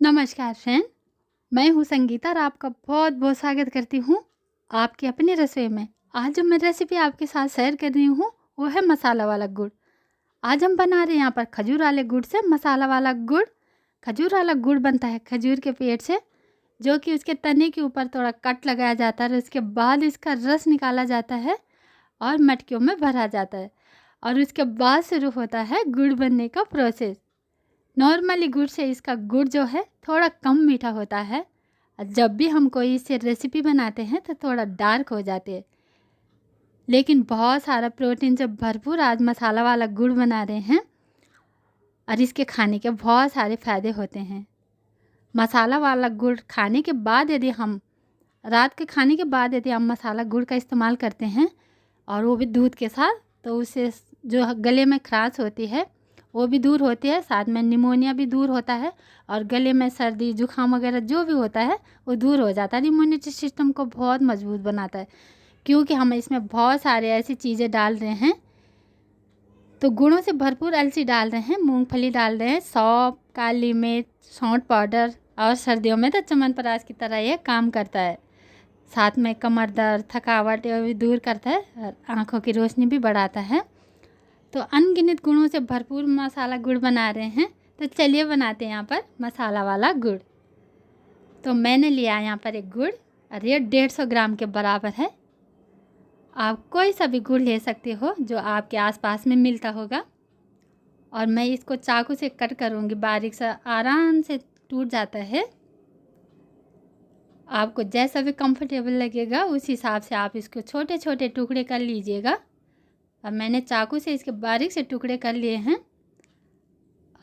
नमस्कार फ्रेंड। मैं हूँ संगीता और आपका बहुत बहुत स्वागत करती हूँ आपकी अपनी रसोई में। आज जो मैं रेसिपी आपके साथ शेयर कर रही हूँ वो है मसाला वाला गुड़। आज हम बना रहे हैं यहाँ पर खजूर वाले गुड़ से मसाला वाला गुड़। खजूर वाला गुड़ बनता है खजूर के पेड़ से, जो कि उसके तने के ऊपर थोड़ा कट लगाया जाता है और उसके बाद इसका रस निकाला जाता है और मटकियों में भरा जाता है और उसके बाद शुरू होता है गुड़ बनने का प्रोसेस। नॉर्मली गुड़ से इसका गुड़ जो है थोड़ा कम मीठा होता है और जब भी हम कोई इससे रेसिपी बनाते हैं तो थोड़ा डार्क हो जाते हैं। लेकिन बहुत सारा प्रोटीन से भरपूर आज मसाला वाला गुड़ बना रहे हैं और इसके खाने के बहुत सारे फ़ायदे होते हैं। मसाला वाला गुड़ खाने के बाद यदि हम रात के खाने के बाद यदि हम मसाला गुड़ का इस्तेमाल करते हैं और वो भी दूध के साथ, तो उससे जो गले में खराश होती है वो भी दूर होती है, साथ में निमोनिया भी दूर होता है और गले में सर्दी जुकाम वगैरह जो भी होता है वो दूर हो जाता है। इम्यूनिटी सिस्टम को बहुत मजबूत बनाता है क्योंकि हम इसमें बहुत सारे ऐसी चीज़ें डाल रहे हैं। तो गुणों से भरपूर अलसी डाल रहे हैं, मूंगफली डाल रहे हैं, सौंफ, काली मिर्च, सौंठ पाउडर और सर्दियों में तो च्यवनप्राश की तरह ये काम करता है। साथ में कमर दर्द, थकावट ये भी दूर करता है और आँखों की रोशनी भी बढ़ाता है। तो अनगिनत गुणों से भरपूर मसाला गुड़ बना रहे हैं, तो चलिए बनाते हैं यहाँ पर मसाला वाला गुड़। तो मैंने लिया यहाँ पर एक गुड़ और ये 150 ग्राम के बराबर है। आप कोई सा भी गुड़ ले सकते हो जो आपके आसपास में मिलता होगा और मैं इसको चाकू से कट करूँगी बारीक सा, आराम से टूट जाता है। आपको जैसा भी कंफर्टेबल लगेगा उस हिसाब से आप इसको छोटे छोटे टुकड़े कर लीजिएगा। अब मैंने चाकू से इसके बारीक से टुकड़े कर लिए हैं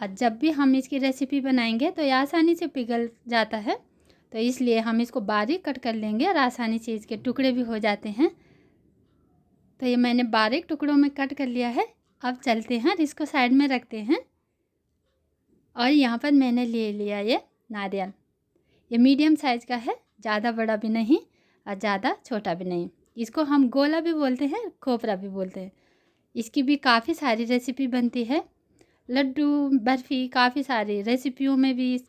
और जब भी हम इसकी रेसिपी बनाएंगे तो ये आसानी से पिघल जाता है, तो इसलिए हम इसको बारीक कट कर लेंगे और आसानी से इसके टुकड़े भी हो जाते हैं। तो ये मैंने बारीक टुकड़ों में कट कर लिया है। अब चलते हैं और इसको साइड में रखते हैं। और यहाँ पर मैंने ले लिया ये नारियल। ये मीडियम साइज़ का है, ज़्यादा बड़ा भी नहीं और ज़्यादा छोटा भी नहीं। इसको हम गोला भी बोलते हैं, खोपरा भी बोलते हैं। इसकी भी काफ़ी सारी रेसिपी बनती है, लड्डू, बर्फ़ी, काफ़ी सारी रेसिपियों में भी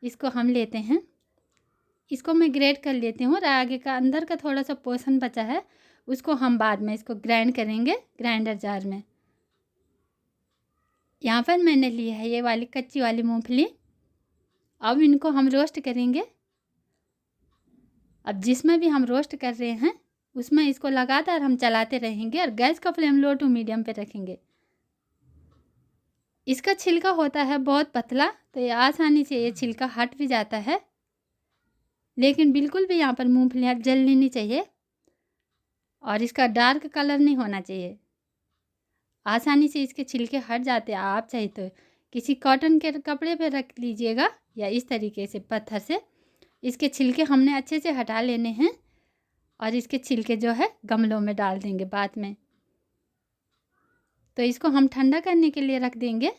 इसको हम लेते हैं। इसको मैं ग्रेट कर लेती हूँ और आगे का अंदर का थोड़ा सा पोर्शन बचा है उसको हम बाद में इसको ग्राइंड करेंगे ग्राइंडर जार में। यहाँ पर मैंने लिया है ये वाली कच्ची वाली मूंगफली। अब इनको हम रोस्ट करेंगे। अब जिसमें भी हम रोस्ट कर रहे हैं उसमें इसको लगातार हम चलाते रहेंगे और गैस का फ्लेम लो टू मीडियम पे रखेंगे। इसका छिलका होता है बहुत पतला, तो ये आसानी से ये छिलका हट भी जाता है, लेकिन बिल्कुल भी यहाँ पर मूंगफलियाँ जलनी नहीं चाहिए और इसका डार्क कलर नहीं होना चाहिए। आसानी से इसके छिलके हट जाते हैं। आप चाहे तो किसी कॉटन के कपड़े पे रख लीजिएगा या इस तरीके से पत्थर से इसके छिलके हमने अच्छे से हटा लेने हैं और इसके छिलके जो है गमलों में डाल देंगे बाद में। तो इसको हम ठंडा करने के लिए रख देंगे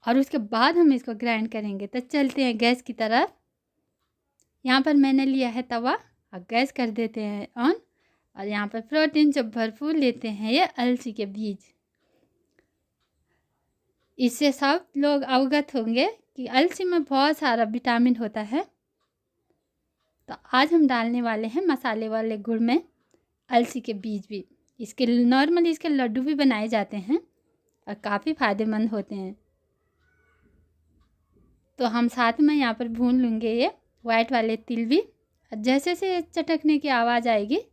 और उसके बाद हम इसको ग्राइंड करेंगे। तो चलते हैं गैस की तरफ। यहाँ पर मैंने लिया है तवा और गैस कर देते हैं ऑन और यहाँ पर प्रोटीन से भरपूर लेते हैं ये अलसी के बीज। इससे सब लोग अवगत होंगे कि अलसी में बहुत सारा विटामिन होता है। तो आज हम डालने वाले हैं मसाले वाले गुड़ में अलसी के बीज भी। इसके नॉर्मली इसके लड्डू भी बनाए जाते हैं और काफ़ी फ़ायदेमंद होते हैं। तो हम साथ में यहाँ पर भून लेंगे ये वाइट वाले तिल भी। जैसे से चटकने की आवाज़ आएगी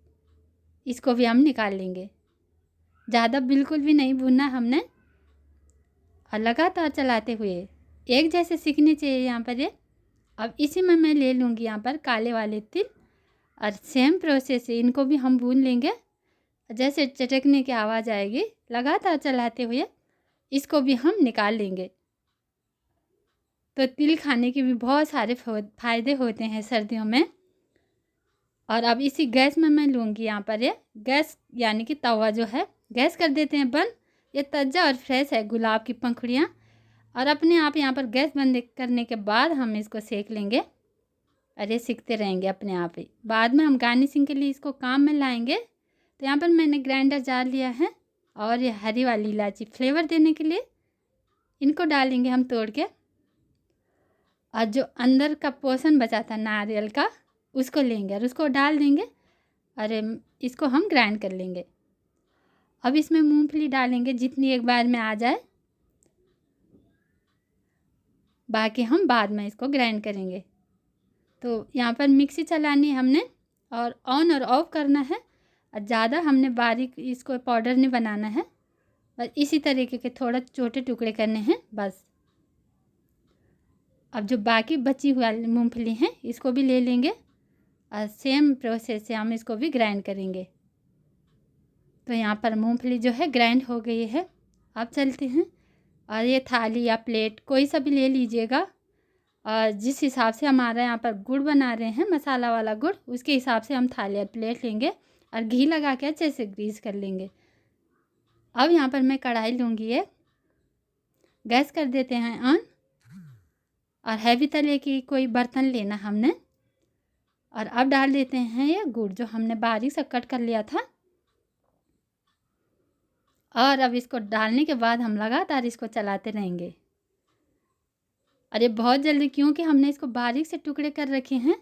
इसको भी हम निकाल लेंगे। ज़्यादा बिल्कुल भी नहीं भूनना हमने और लगातार चलाते हुए एक जैसे सीखने चाहिए यहाँ पर ये। अब इसी में मैं ले लूँगी यहाँ पर काले वाले तिल और सेम प्रोसेस है, इनको भी हम भून लेंगे। जैसे चटकने की आवाज़ आएगी लगातार चलाते हुए इसको भी हम निकाल लेंगे। तो तिल खाने के भी बहुत सारे फ़ायदे होते हैं सर्दियों में। और अब इसी गैस में मैं लूँगी यहाँ पर ये गैस यानी कि तवा जो है गैस कर देते हैं बंद। ये ताज़ा और फ्रेश है गुलाब की पंखुड़ियाँ और अपने आप यहाँ पर गैस बंद करने के बाद हम इसको सेक लेंगे और ये सीखते रहेंगे अपने आप ही। बाद में हम गार्निशिंग के लिए इसको काम में लाएंगे। तो यहाँ पर मैंने ग्राइंडर जार लिया है और ये हरी वाली इलायची फ्लेवर देने के लिए इनको डालेंगे हम तोड़ के और जो अंदर का पोर्शन बचा था नारियल का उसको लेंगे और उसको डाल देंगे और इसको हम ग्राइंड कर लेंगे। अब इसमें मूंगफली डालेंगे जितनी एक बार में आ जाए, बाकी हम बाद में इसको ग्राइंड करेंगे। तो यहाँ पर मिक्सी चलानी है हमने और ऑन और ऑफ करना है, और ज़्यादा हमने बारीक इसको पाउडर नहीं बनाना है, बस इसी तरीके के थोड़ा छोटे टुकड़े करने हैं बस। अब जो बाकी बची हुई मूंगफली हैं इसको भी ले लेंगे और सेम प्रोसेस से हम इसको भी ग्राइंड करेंगे। तो यहाँ पर मूंगफली जो है ग्राइंड हो गई है। अब चलते हैं और ये थाली या प्लेट कोई सा भी ले लीजिएगा, और जिस हिसाब से हमारा यहाँ पर गुड़ बना रहे हैं मसाला वाला गुड़, उसके हिसाब से हम थाली या प्लेट लेंगे और घी लगा के अच्छे से ग्रीस कर लेंगे। अब यहाँ पर मैं कढ़ाई लूँगी, ये गैस कर देते हैं ऑन, और हैवी तले की कोई बर्तन लेना हमने, और अब डाल देते हैं ये गुड़ जो हमने बारीक से कट कर लिया था। और अब इसको डालने के बाद हम लगातार इसको चलाते रहेंगे। और ये बहुत जल्दी, क्योंकि हमने इसको बारीक से टुकड़े कर रखे हैं,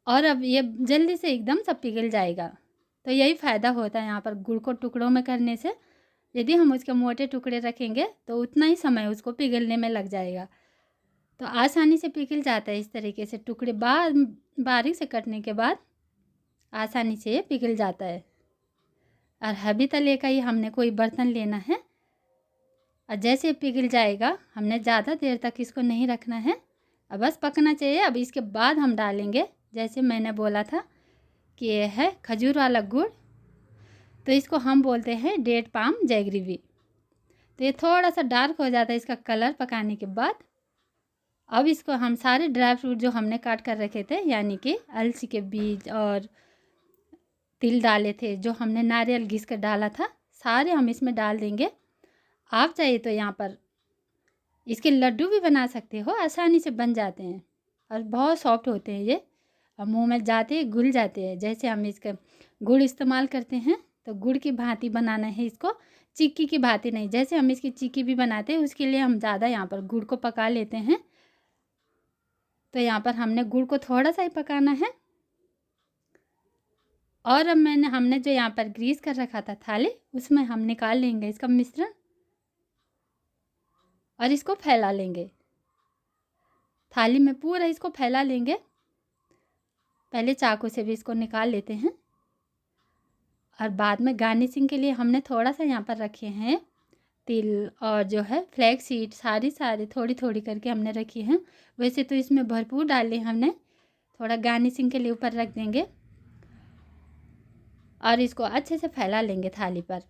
और अब ये जल्दी से एकदम सब पिघल जाएगा। तो यही फ़ायदा होता है यहाँ पर गुड़ को टुकड़ों में करने से। यदि हम उसके मोटे टुकड़े रखेंगे तो उतना ही समय उसको पिघलने में लग जाएगा। तो आसानी से पिघल जाता है इस तरीके से, टुकड़े बारीक से कटने के बाद आसानी से ये पिघल जाता है। और हैवी तले का ही हमने कोई बर्तन लेना है, और जैसे पिघल जाएगा हमने ज़्यादा देर तक इसको नहीं रखना है, अब बस पकना चाहिए। अब इसके बाद हम डालेंगे, जैसे मैंने बोला था कि ये है खजूर वाला गुड़, तो इसको हम बोलते हैं डेट पाम जैगरी। तो ये थोड़ा सा डार्क हो जाता है इसका कलर पकाने के बाद। अब इसको हम सारे ड्राई फ्रूट जो हमने काट कर रखे थे, यानी कि अलसी के बीज और तिल डाले थे, जो हमने नारियल घिस कर डाला था, सारे हम इसमें डाल देंगे। आप चाहे तो यहाँ पर इसके लड्डू भी बना सकते हो, आसानी से बन जाते हैं और बहुत सॉफ्ट होते हैं ये, और मुंह में जाते ही घुल जाते हैं। जैसे हम इसका गुड़ इस्तेमाल करते हैं तो गुड़ की भांति बनाना है इसको, चिक्की की भांति नहीं। जैसे हम इसकी चिक्की भी बनाते हैं उसके लिए हम ज़्यादा यहाँ पर गुड़ को पका लेते हैं। तो यहाँ पर हमने गुड़ को थोड़ा सा ही पकाना है। और अब हमने जो यहाँ पर ग्रीस कर रखा था थाली, उसमें हम निकाल लेंगे इसका मिश्रण और इसको फैला लेंगे। थाली में पूरा इसको फैला लेंगे। पहले चाकू से भी इसको निकाल लेते हैं, और बाद में गार्निशिंग के लिए हमने थोड़ा सा यहाँ पर रखे हैं तिल और जो है फ्लैक्स सीड, सारी थोड़ी थोड़ी करके हमने रखी हैं। वैसे तो इसमें भरपूर डाले हमने, थोड़ा गार्निशिंग के लिए ऊपर रख देंगे और इसको अच्छे से फैला लेंगे थाली पर।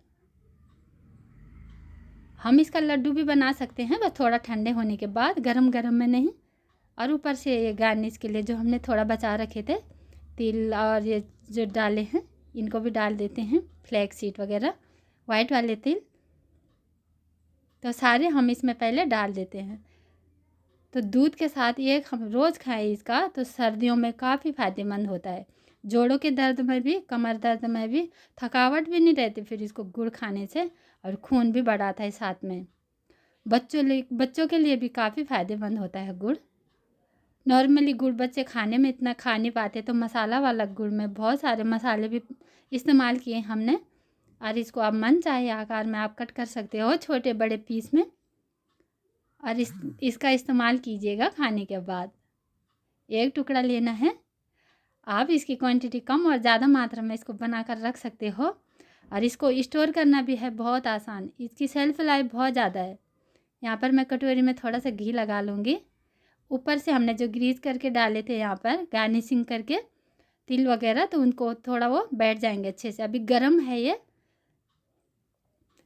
हम इसका लड्डू भी बना सकते हैं, बस थोड़ा ठंडे होने के बाद, गरम गरम में नहीं। और ऊपर से ये गार्निश के लिए जो हमने थोड़ा बचा रखे थे तिल और ये जो डाले हैं, इनको भी डाल देते हैं, फ्लैक्स सीड वगैरह, वाइट वाले तिल। तो सारे हम इसमें पहले डाल देते हैं। तो दूध के साथ ये हम रोज़ खाएं इसका, तो सर्दियों में काफ़ी फ़ायदेमंद होता है। जोड़ों के दर्द में भी, कमर दर्द में भी, थकावट भी नहीं रहती फिर इसको गुड़ खाने से, और खून भी बढ़ाता है साथ में। बच्चों के लिए भी काफ़ी फ़ायदेमंद होता है गुड़। नॉर्मली गुड़ बच्चे खाने में इतना खा नहीं पाते, तो मसाला वाला गुड़ में बहुत सारे मसाले भी इस्तेमाल किए हमने। और इसको आप मन चाहे आकार में आप कट कर सकते हो, छोटे बड़े पीस में, और इसका इस्तेमाल कीजिएगा खाने के बाद। एक टुकड़ा लेना है। आप इसकी क्वांटिटी कम और ज़्यादा मात्रा में इसको बनाकर रख सकते हो, और इसको स्टोर करना भी है बहुत आसान। इसकी सेल्फ लाइफ बहुत ज़्यादा है। यहाँ पर मैं कटोरी में थोड़ा सा घी लगा लूँगी। ऊपर से हमने जो ग्रीस करके डाले थे यहाँ पर गार्निशिंग करके तिल वगैरह, तो उनको थोड़ा वो बैठ जाएंगे अच्छे से। अभी गर्म है ये,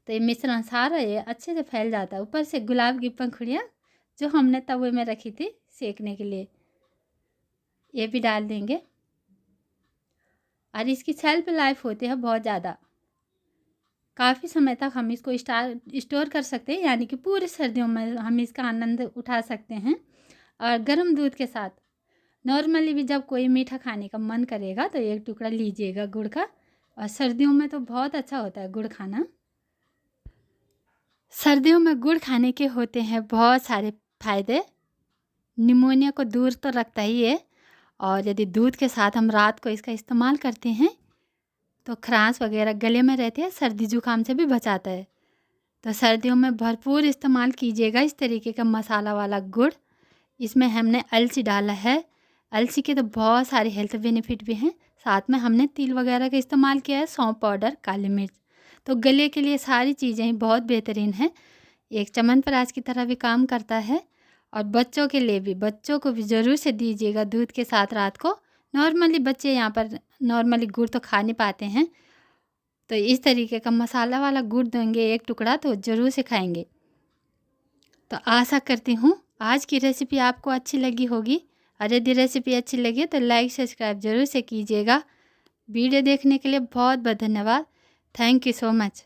तो ये मिश्रण सारा ये अच्छे से फैल जाता है। ऊपर से गुलाब की पंखुड़ियाँ जो हमने तवे में रखी थी सेकने के लिए, ये भी डाल देंगे। और इसकी सेल्फ लाइफ होती है बहुत ज़्यादा, काफ़ी समय तक हम इसको स्टोर कर सकते हैं, यानी कि पूरे सर्दियों में हम इसका आनंद उठा सकते हैं। और गर्म दूध के साथ नॉर्मली भी जब कोई मीठा खाने का मन करेगा तो एक टुकड़ा लीजिएगा गुड़ का, और सर्दियों में तो बहुत अच्छा होता है गुड़ खाना। सर्दियों में गुड़ खाने के होते हैं बहुत सारे फ़ायदे। निमोनिया को दूर तो रखता ही है, और यदि दूध के साथ हम रात को इसका इस्तेमाल करते हैं तो खरांश वगैरह गले में रहते हैं, सर्दी ज़ुकाम से भी बचाता है। तो सर्दियों में भरपूर इस्तेमाल कीजिएगा इस तरीके का मसाला वाला गुड़। इसमें हमने अलसी डाला है। अलसी के तो बहुत सारे हेल्थ बेनिफिट भी हैं। साथ में हमने तिल वगैरह का इस्तेमाल किया है, सौंफ पाउडर, काली मिर्च। तो गले के लिए सारी चीज़ें ही बहुत बेहतरीन हैं। एक च्यवनप्राश की तरह भी काम करता है। और बच्चों के लिए भी, बच्चों को भी ज़रूर से दीजिएगा दूध के साथ रात को। नॉर्मली बच्चे यहाँ पर नॉर्मली गुड़ तो खा नहीं पाते हैं, तो इस तरीके का मसाला वाला गुड़ देंगे एक टुकड़ा तो ज़रूर से खाएंगे। तो आशा करती हूँ आज की रेसिपी आपको अच्छी लगी होगी, और यदि रेसिपी अच्छी लगे तो लाइक सब्सक्राइब ज़रूर से कीजिएगा। वीडियो देखने के लिए बहुत बहुत धन्यवाद। Thank you so much.